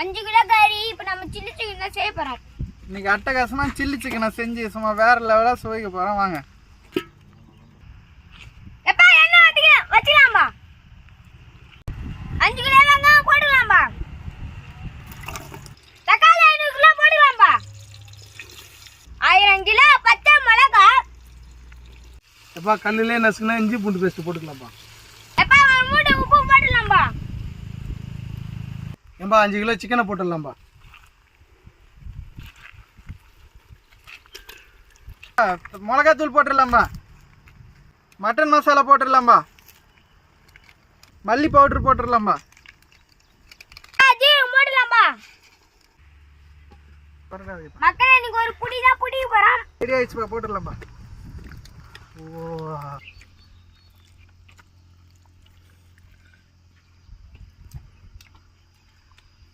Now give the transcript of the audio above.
5 kilo கறி. இப்போ நம்ம சில்லி சிக்கன் தான் செய்ய போறோம். இன்னைக்கு அட்டகாசமா சில்லி சிக்கனை செஞ்சு சும்மா வேற லெவலா சுவைக்க போறோம். வாங்க. எப்பா எண்ணெய் வச்சுக்கலாம்பா. 5 கிலோ வெங்காயம் போடலாம்பா. தக்காளி 500 கிலோ போடலாம்பா. 1000 கிலோ பச்சை மிளகாய். எப்பா கல்லுலயே நசுக்குனா இஞ்சி பூண்டு பேஸ்ட் போட்டுக்கலாம்ப்பா. எப்பா ஒரு மூட்டை உப்பு போடலாம்பா. ஏம்பா 5 கிலோ சிக்கனை போட்டுடலாம்பா. மிளகாத்தூள் போட்டுடலாம்பா. மட்டன் மசாலா போட்டுடலாம்பா. மல்லி பவுடர் போட்டுடலாம்பா. ஜீரகம் போடலாம்பா. மக்களே இன்னைக்கு ஒரு புடி தான் புடிக்க போறோம். ரெடி ஆயிடுச்சுப்பா, போட்டுடலாம்பா. ஓ